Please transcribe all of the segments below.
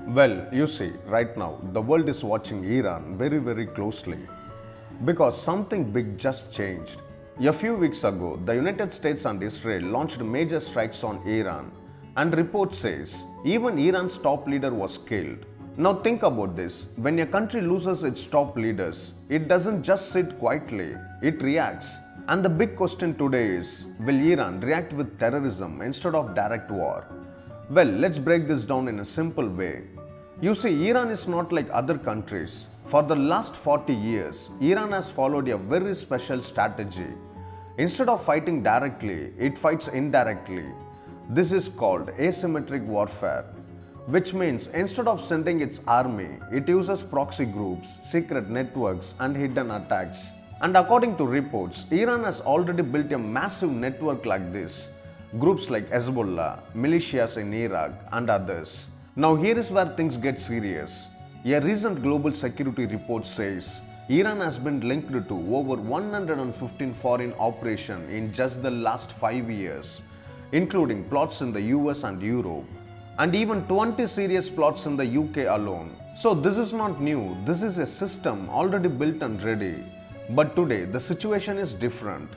Well, you see, right now, the world is watching Iran very, very closely because something big just changed. A few weeks ago, the United States and Israel launched major strikes on Iran, and report says even Iran's top leader was killed. Now think about this, when a country loses its top leaders, it doesn't just sit quietly, it reacts. And the big question today is, will Iran react with terrorism instead of direct war? Well, let's break this down in a simple way. You see, Iran is not like other countries. For the last 40 years, Iran has followed a very special strategy. Instead of fighting directly, it fights indirectly. This is called asymmetric warfare, which means instead of sending its army, it uses proxy groups, secret networks, and hidden attacks. And according to reports, Iran has already built a massive network like this. Groups like Hezbollah, militias in Iraq, and others. Now here is where things get serious. A recent global security report says Iran has been linked to over 115 foreign operations in just the last 5 years, including plots in the US and Europe, and even 20 serious plots in the UK alone. So this is not new, this is a system already built and ready. But today the situation is different.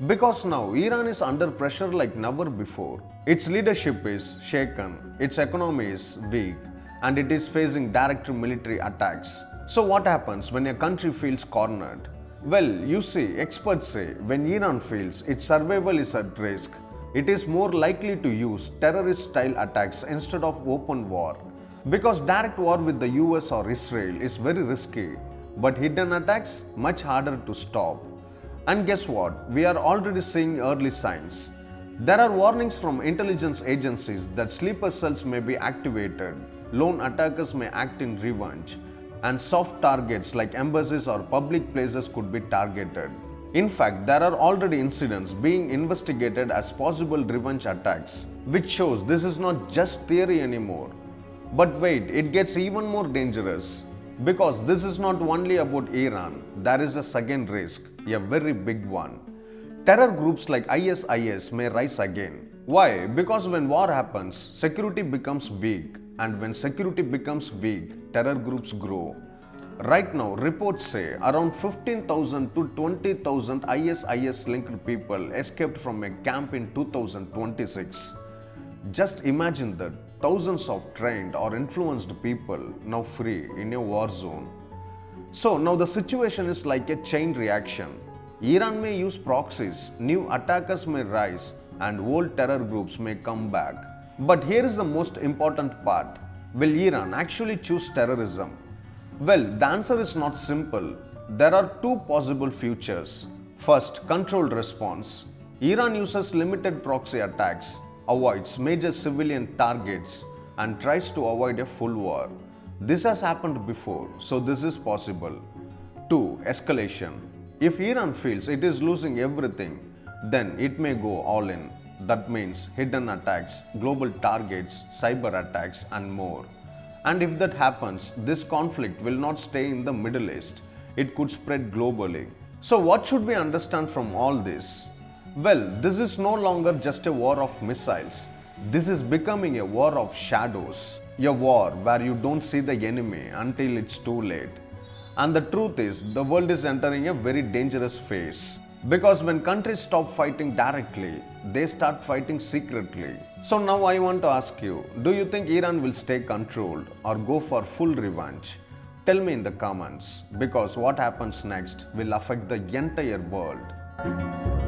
Because now Iran is under pressure like never before. Its leadership is shaken, its economy is weak, and it is facing direct military attacks. So what happens when a country feels cornered? Well, you see, experts say when Iran feels its survival is at risk, it is more likely to use terrorist-style attacks instead of open war. Because direct war with the US or Israel is very risky, but hidden attacks much harder to stop. And guess what? We are already seeing early signs. There are warnings from intelligence agencies that sleeper cells may be activated, lone attackers may act in revenge, and soft targets like embassies or public places could be targeted. In fact, there are already incidents being investigated as possible revenge attacks, which shows this is not just theory anymore. But wait, it gets even more dangerous. Because this is not only about Iran, there is a second risk, a very big one. Terror groups like ISIS may rise again. Why? Because when war happens, security becomes weak, and when security becomes weak, terror groups grow. Right now, reports say around 15,000 to 20,000 ISIS-linked people escaped from a camp in 2026. Just imagine that, thousands of trained or influenced people now free in a war zone. So now the situation is like a chain reaction. Iran may use proxies, new attackers may rise, and old terror groups may come back. But here is the most important part. Will Iran actually choose terrorism? Well, the answer is not simple. There are two possible futures. First, controlled response. Iran uses limited proxy attacks, avoids major civilian targets, and tries to avoid a full war. This has happened before, so this is possible. 2. Escalation. If Iran feels it is losing everything, then it may go all in. That means hidden attacks, global targets, cyber attacks, and more. And if that happens, this conflict will not stay in the Middle East. It could spread globally. So what should we understand from all this? Well, this is no longer just a war of missiles. This is becoming a war of shadows. A war where you don't see the enemy until it's too late. And the truth is, the world is entering a very dangerous phase. Because when countries stop fighting directly, they start fighting secretly. So now I want to ask you, do you think Iran will stay controlled or go for full revenge? Tell me in the comments, because what happens next will affect the entire world.